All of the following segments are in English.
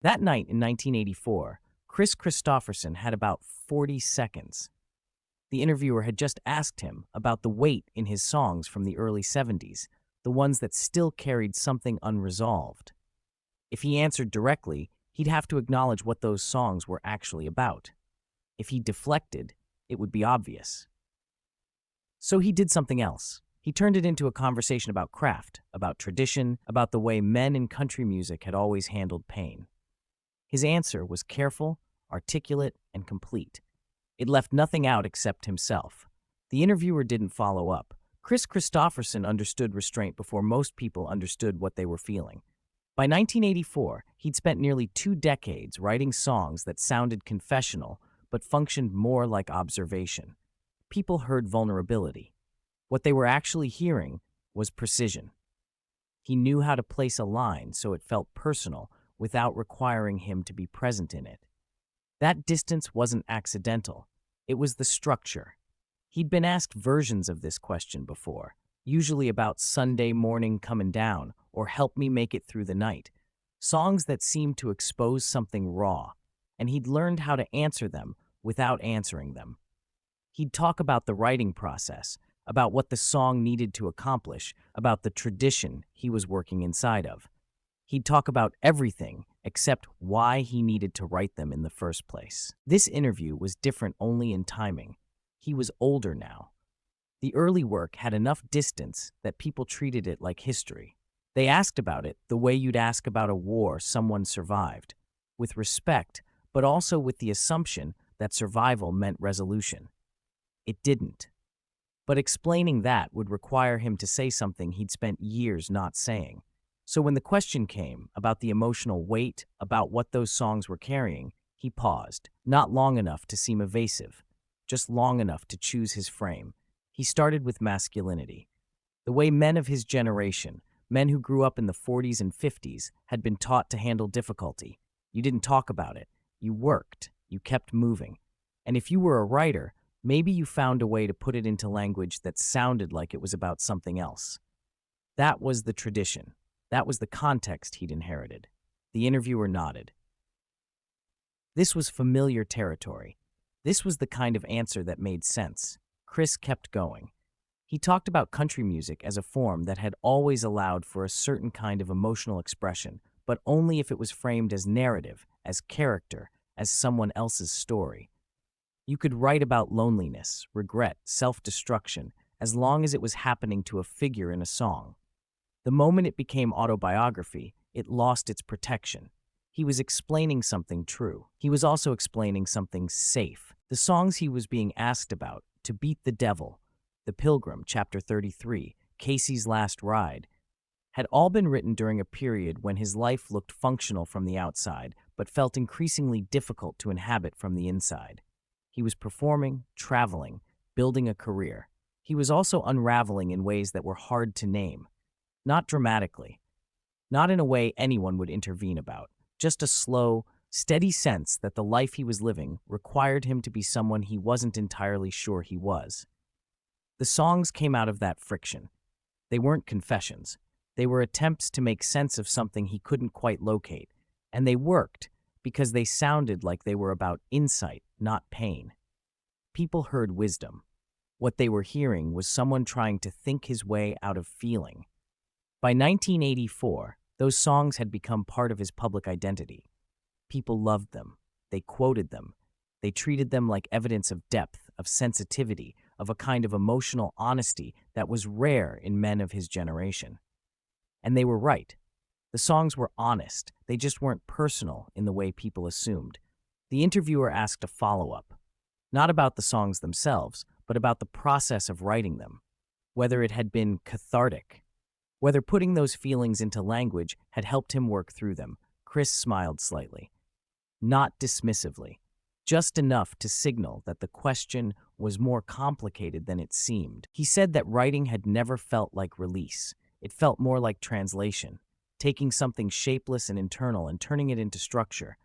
That night in 1984, Kris Kristofferson had about 40 seconds. The interviewer had just asked him about the weight in his songs from the early 70s, the ones that still carried something unresolved. If he answered directly, he'd have to acknowledge what those songs were actually about. If he deflected, it would be obvious. So he did something else. He turned it into a conversation about craft, about tradition, about the way men in country music had always handled pain. His answer was careful, articulate, and complete. It left nothing out except himself. The interviewer didn't follow up. Kris Kristofferson understood restraint before most people understood what they were feeling. By 1984, he'd spent nearly 2 decades writing songs that sounded confessional but functioned more like observation. People heard vulnerability. What they were actually hearing was precision. He knew how to place a line so it felt personal without requiring him to be present in it. That distance wasn't accidental. It was the structure. He'd been asked versions of this question before, usually about Sunday Morning Comin Down or Help Me Make It Through the Night, songs that seemed to expose something raw, and he'd learned how to answer them without answering them. He'd talk about the writing process, about what the song needed to accomplish, about the tradition he was working inside of. He'd talk about everything except why he needed to write them in the first place. This interview was different only in timing. He was older now. The early work had enough distance that people treated it like history. They asked about it the way you'd ask about a war someone survived, with respect, but also with the assumption that survival meant resolution. It didn't. But explaining that would require him to say something he'd spent years not saying. So when the question came about the emotional weight, about what those songs were carrying, he paused, not long enough to seem evasive, just long enough to choose his frame. He started with masculinity. The way men of his generation, men who grew up in the 40s and 50s, had been taught to handle difficulty. You didn't talk about it. You worked. You kept moving. And if you were a writer, maybe you found a way to put it into language that sounded like it was about something else. That was the tradition. That was the context he'd inherited. The interviewer nodded. This was familiar territory. This was the kind of answer that made sense. Kris kept going. He talked about country music as a form that had always allowed for a certain kind of emotional expression, but only if it was framed as narrative, as character, as someone else's story. You could write about loneliness, regret, self-destruction, as long as it was happening to a figure in a song. The moment it became autobiography, it lost its protection. He was explaining something true. He was also explaining something safe. The songs he was being asked about, To Beat the Devil, The Pilgrim, Chapter 33, Casey's Last Ride, had all been written during a period when his life looked functional from the outside, but felt increasingly difficult to inhabit from the inside. He was performing, traveling, building a career. He was also unraveling in ways that were hard to name. Not dramatically. Not in a way anyone would intervene about. Just a slow, steady sense that the life he was living required him to be someone he wasn't entirely sure he was. The songs came out of that friction. They weren't confessions. They were attempts to make sense of something he couldn't quite locate. And they worked because they sounded like they were about insight, not pain. People heard wisdom. What they were hearing was someone trying to think his way out of feeling. By 1984, those songs had become part of his public identity. People loved them. They quoted them. They treated them like evidence of depth, of sensitivity, of a kind of emotional honesty that was rare in men of his generation. And they were right. The songs were honest. They just weren't personal in the way people assumed. The interviewer asked a follow-up, not about the songs themselves, but about the process of writing them, whether it had been cathartic, whether putting those feelings into language had helped him work through them. Kris smiled slightly, not dismissively, just enough to signal that the question was more complicated than it seemed. He said that writing had never felt like release. It felt more like translation, taking something shapeless and internal and turning it into structure,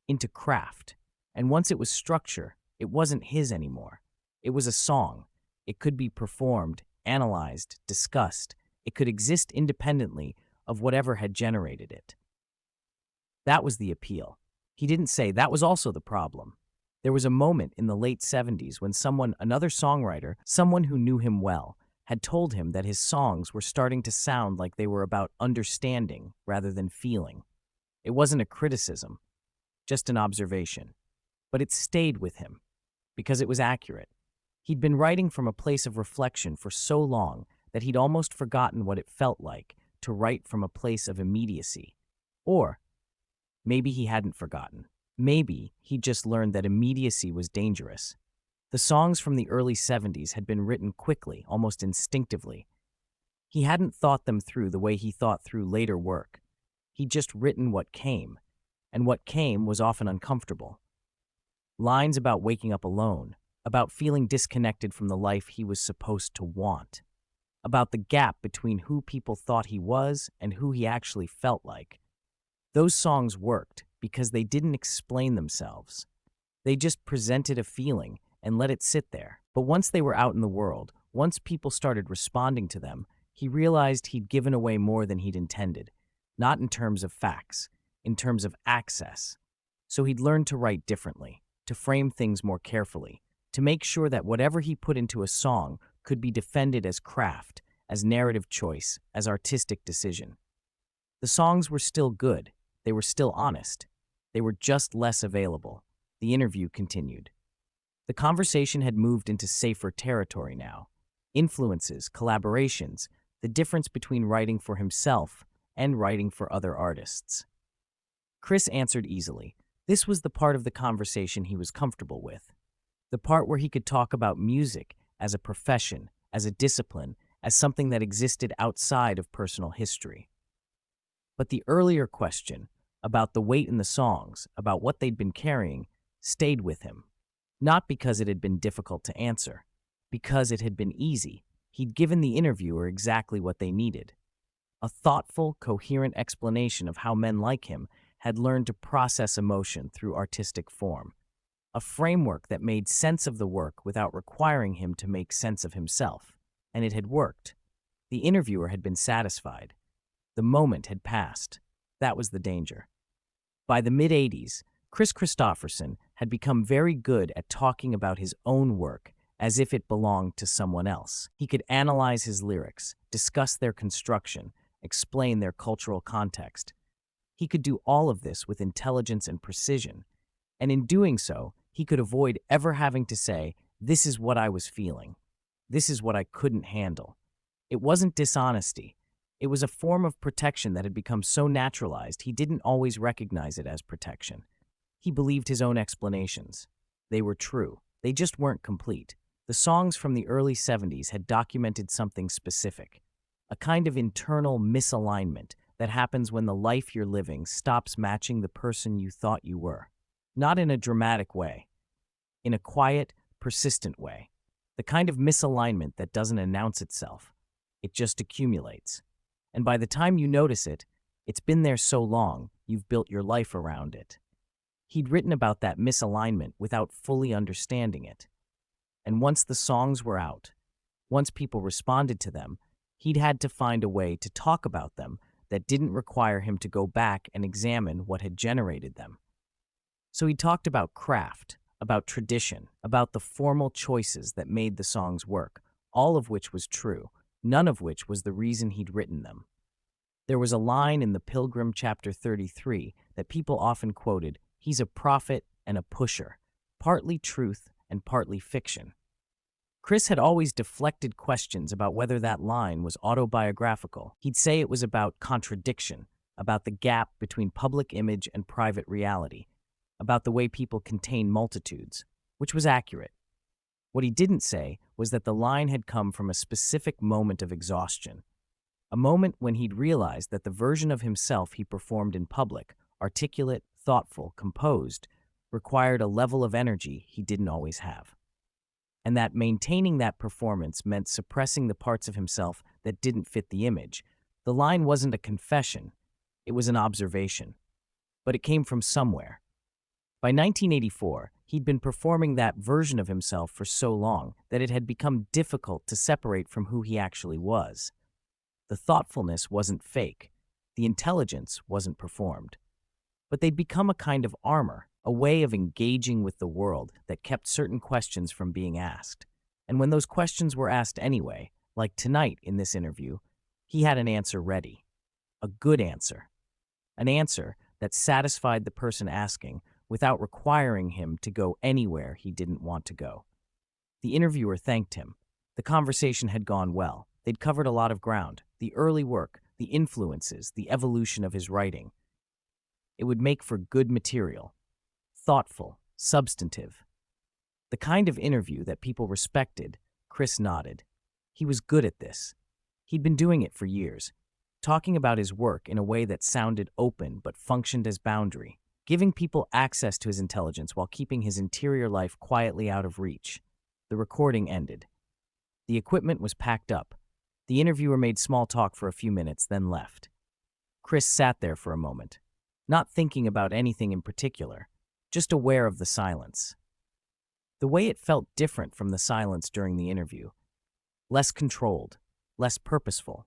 into craft. And once it was structure, it wasn't his anymore. It was a song. It could be performed, analyzed, discussed. It could exist independently of whatever had generated it. That was the appeal. He didn't say that was also the problem. There was a moment in the late 70s when another songwriter, someone who knew him well, had told him that his songs were starting to sound like they were about understanding rather than feeling. It wasn't a criticism, just an observation. But it stayed with him because it was accurate. He'd been writing from a place of reflection for so long that he'd almost forgotten what it felt like to write from a place of immediacy. Or maybe he hadn't forgotten. Maybe he just learned that immediacy was dangerous. The songs from the early 70s had been written quickly, almost instinctively. He hadn't thought them through the way he thought through later work. He'd just written what came, and what came was often uncomfortable. Lines about waking up alone, about feeling disconnected from the life he was supposed to want, about the gap between who people thought he was and who he actually felt like. Those songs worked because they didn't explain themselves. They just presented a feeling and let it sit there. But once they were out in the world, once people started responding to them, he realized he'd given away more than he'd intended, not in terms of facts, in terms of access. So he'd learned to write differently, to frame things more carefully, to make sure that whatever he put into a song could be defended as craft, as narrative choice, as artistic decision. The songs were still good. They were still honest. They were just less available. The interview continued. The conversation had moved into safer territory now. Influences, collaborations, the difference between writing for himself and writing for other artists. Kris answered easily. This was the part of the conversation he was comfortable with. The part where he could talk about music as a profession, as a discipline, as something that existed outside of personal history. But the earlier question, about the weight in the songs, about what they'd been carrying, stayed with him. Not because it had been difficult to answer, because it had been easy. He'd given the interviewer exactly what they needed. A thoughtful, coherent explanation of how men like him had learned to process emotion through artistic form. A framework that made sense of the work without requiring him to make sense of himself. And it had worked. The interviewer had been satisfied. The moment had passed. That was the danger. By the mid-'80s, Kris Kristofferson had become very good at talking about his own work as if it belonged to someone else. He could analyze his lyrics, discuss their construction, explain their cultural context. He could do all of this with intelligence and precision, and in doing so, he could avoid ever having to say, "This is what I was feeling. This is what I couldn't handle." It wasn't dishonesty. It was a form of protection that had become so naturalized he didn't always recognize it as protection. He believed his own explanations. They were true. They just weren't complete. The songs from the early 70s had documented something specific, a kind of internal misalignment that happens when the life you're living stops matching the person you thought you were. Not in a dramatic way, in a quiet, persistent way. The kind of misalignment that doesn't announce itself. It just accumulates. And by the time you notice it, it's been there so long, you've built your life around it. He'd written about that misalignment without fully understanding it. And once the songs were out, once people responded to them, he'd had to find a way to talk about them that didn't require him to go back and examine what had generated them. So he talked about craft, about tradition, about the formal choices that made the songs work, all of which was true, none of which was the reason he'd written them. There was a line in the Pilgrim chapter 33 that people often quoted, "He's a prophet and a pusher," partly truth and partly fiction. Kris had always deflected questions about whether that line was autobiographical. He'd say it was about contradiction, about the gap between public image and private reality, about the way people contain multitudes, which was accurate. What he didn't say was that the line had come from a specific moment of exhaustion, a moment when he'd realized that the version of himself he performed in public, articulate, thoughtful, composed, required a level of energy he didn't always have. And that maintaining that performance meant suppressing the parts of himself that didn't fit the image. The line wasn't a confession, it was an observation. But it came from somewhere. By 1984, he'd been performing that version of himself for so long that it had become difficult to separate from who he actually was. The thoughtfulness wasn't fake. The intelligence wasn't performed. but they'd become a kind of armor, a way of engaging with the world that kept certain questions from being asked. And when those questions were asked anyway, like tonight in this interview, he had an answer ready. A good answer. An answer that satisfied the person asking without requiring him to go anywhere he didn't want to go. The interviewer thanked him. The conversation had gone well. They'd covered a lot of ground: the early work, the influences, the evolution of his writing. It would make for good material. Thoughtful, substantive. The kind of interview that people respected. Kris nodded. He was good at this. He'd been doing it for years, talking about his work in a way that sounded open but functioned as boundary, giving people access to his intelligence while keeping his interior life quietly out of reach. The recording ended. The equipment was packed up. The interviewer made small talk for a few minutes, then left. Kris sat there for a moment, not thinking about anything in particular, just aware of the silence. The way it felt different from the silence during the interview. Less controlled, less purposeful.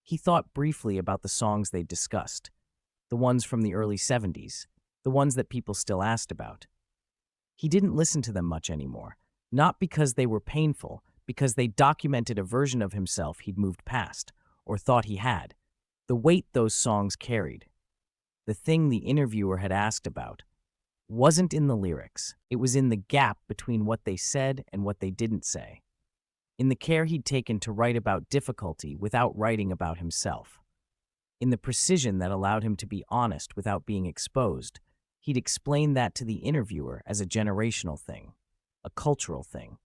He thought briefly about the songs they'd discussed, the ones from the early 70s, the ones that people still asked about. He didn't listen to them much anymore, not because they were painful, because they documented a version of himself he'd moved past, or thought he had. The weight those songs carried, the thing the interviewer had asked about, wasn't in the lyrics. It was in the gap between what they said and what they didn't say. In the care he'd taken to write about difficulty without writing about himself. In the precision that allowed him to be honest without being exposed. He'd explained that to the interviewer as a generational thing, a cultural thing.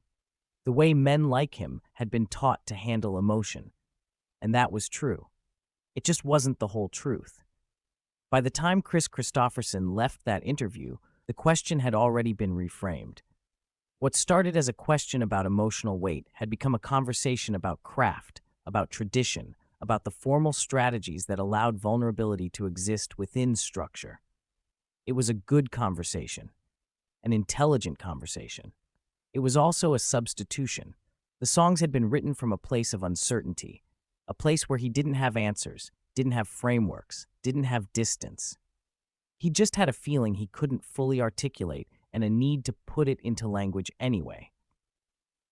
The way men like him had been taught to handle emotion. And that was true. It just wasn't the whole truth. By the time Kris Kristofferson left that interview, the question had already been reframed. What started as a question about emotional weight had become a conversation about craft, about tradition, about the formal strategies that allowed vulnerability to exist within structure. It was a good conversation, an intelligent conversation. It was also a substitution. The songs had been written from a place of uncertainty, a place where he didn't have answers, didn't have frameworks, didn't have distance. He just had a feeling he couldn't fully articulate and a need to put it into language anyway.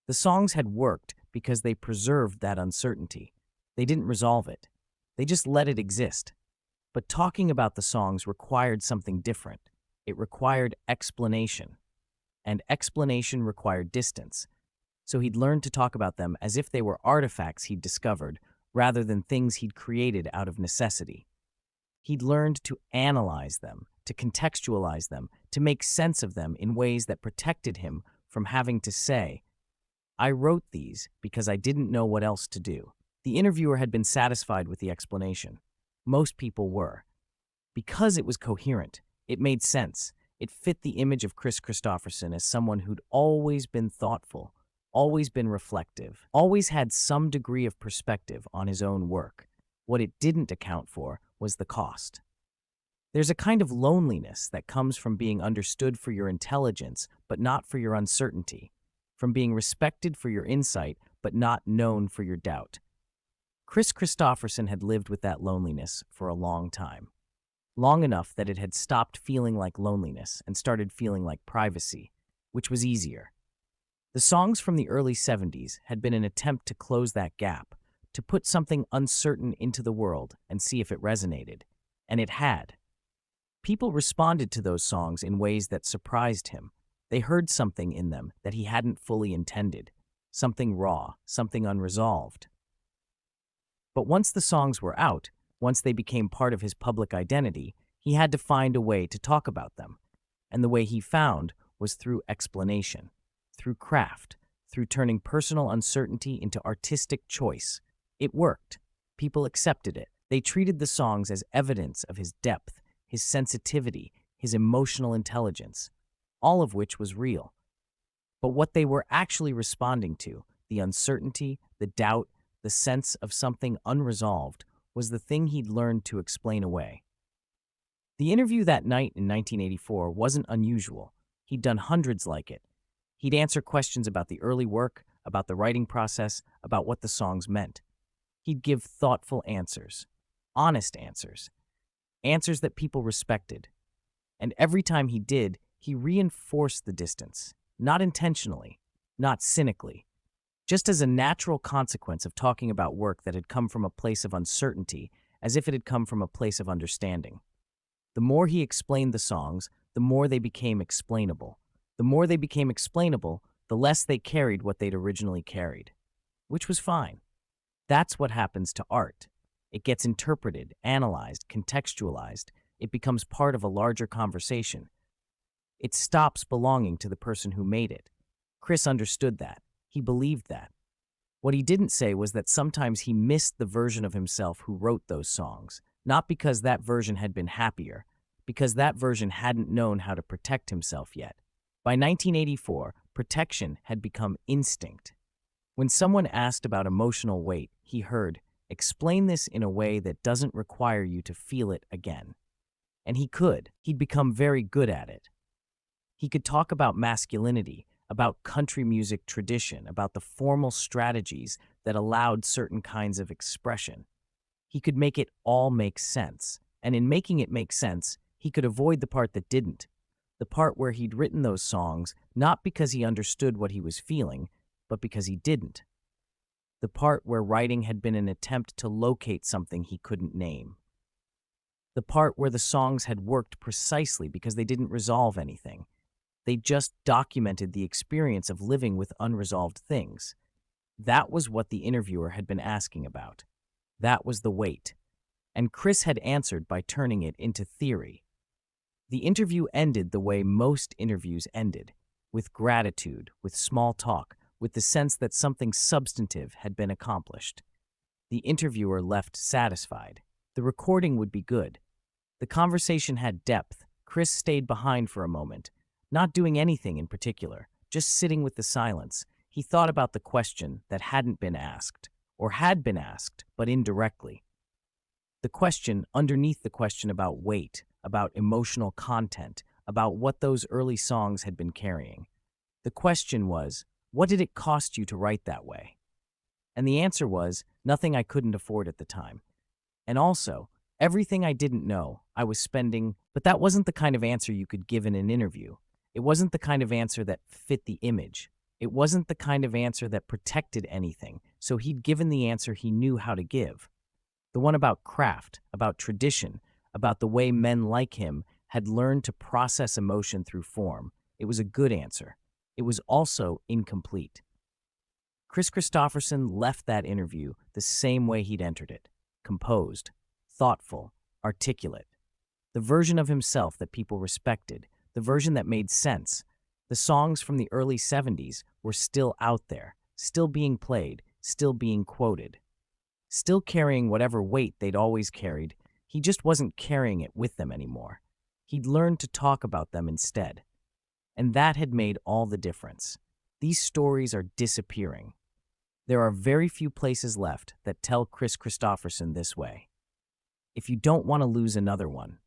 The songs had worked because they preserved that uncertainty. They didn't resolve it. They just let it exist. But talking about the songs required something different. It required explanation. And explanation required distance. So he'd learned to talk about them as if they were artifacts he'd discovered, rather than things he'd created out of necessity. He'd learned to analyze them, to contextualize them, to make sense of them in ways that protected him from having to say, "I wrote these because I didn't know what else to do." The interviewer had been satisfied with the explanation. Most people were. Because it was coherent, it made sense. It fit the image of Kris Kristofferson as someone who'd always been thoughtful, always been reflective, always had some degree of perspective on his own work. What it didn't account for was the cost. There's a kind of loneliness that comes from being understood for your intelligence, but not for your uncertainty, from being respected for your insight, but not known for your doubt. Kris Kristofferson had lived with that loneliness for a long time. Long enough that it had stopped feeling like loneliness and started feeling like privacy, which was easier. The songs from the early 70s had been an attempt to close that gap, to put something uncertain into the world and see if it resonated. And it had. People responded to those songs in ways that surprised him. They heard something in them that he hadn't fully intended, something raw, something unresolved. But once the songs were out, once they became part of his public identity, he had to find a way to talk about them. And the way he found was through explanation, through craft, through turning personal uncertainty into artistic choice. It worked. People accepted it. They treated the songs as evidence of his depth, his sensitivity, his emotional intelligence, all of which was real. But what they were actually responding to, the uncertainty, the doubt, the sense of something unresolved, was the thing he'd learned to explain away. The interview that night in 1984 wasn't unusual. He'd done hundreds like it. He'd answer questions about the early work, about the writing process, about what the songs meant. He'd give thoughtful answers, honest answers, answers that people respected. And every time he did, he reinforced the distance, not intentionally, not cynically, just as a natural consequence of talking about work that had come from a place of uncertainty, as if it had come from a place of understanding. The more he explained the songs, the more they became explainable. The more they became explainable, the less they carried what they'd originally carried, which was fine. That's what happens to art. It gets interpreted, analyzed, contextualized. It becomes part of a larger conversation. It stops belonging to the person who made it. Kris understood that. He believed that. What he didn't say was that sometimes he missed the version of himself who wrote those songs, not because that version had been happier, because that version hadn't known how to protect himself yet. By 1984, protection had become instinct. When someone asked about emotional weight, he heard, "Explain this in a way that doesn't require you to feel it again." And he could. He'd become very good at it. He could talk about masculinity, about country music tradition, about the formal strategies that allowed certain kinds of expression. He could make it all make sense, and in making it make sense, he could avoid the part that didn't, the part where he'd written those songs not because he understood what he was feeling, but because he didn't. The part where writing had been an attempt to locate something he couldn't name. The part where the songs had worked precisely because they didn't resolve anything. They just documented the experience of living with unresolved things. That was what the interviewer had been asking about. That was the weight. And Kris had answered by turning it into theory. The interview ended the way most interviews ended, with gratitude, with small talk, with the sense that something substantive had been accomplished. The interviewer left satisfied. The recording would be good. The conversation had depth. Kris stayed behind for a moment, not doing anything in particular, just sitting with the silence. He thought about the question that hadn't been asked, or had been asked, but indirectly. The question underneath the question about weight, about emotional content, about what those early songs had been carrying. The question was, what did it cost you to write that way? And the answer was, nothing I couldn't afford at the time. And also, everything I didn't know, I was spending, but that wasn't the kind of answer you could give in an interview. It wasn't the kind of answer that fit the image. It wasn't the kind of answer that protected anything, so he'd given the answer he knew how to give. The one about craft, about tradition, about the way men like him had learned to process emotion through form. It was a good answer. It was also incomplete. Kris Kristofferson left that interview the same way he'd entered it, composed, thoughtful, articulate. The version of himself that people respected, the version that made sense. The songs from the early 70s were still out there, still being played, still being quoted. Still carrying whatever weight they'd always carried, he just wasn't carrying it with them anymore. He'd learned to talk about them instead. And that had made all the difference. These stories are disappearing. There are very few places left that tell Kris Kristofferson this way. If you don't want to lose another one,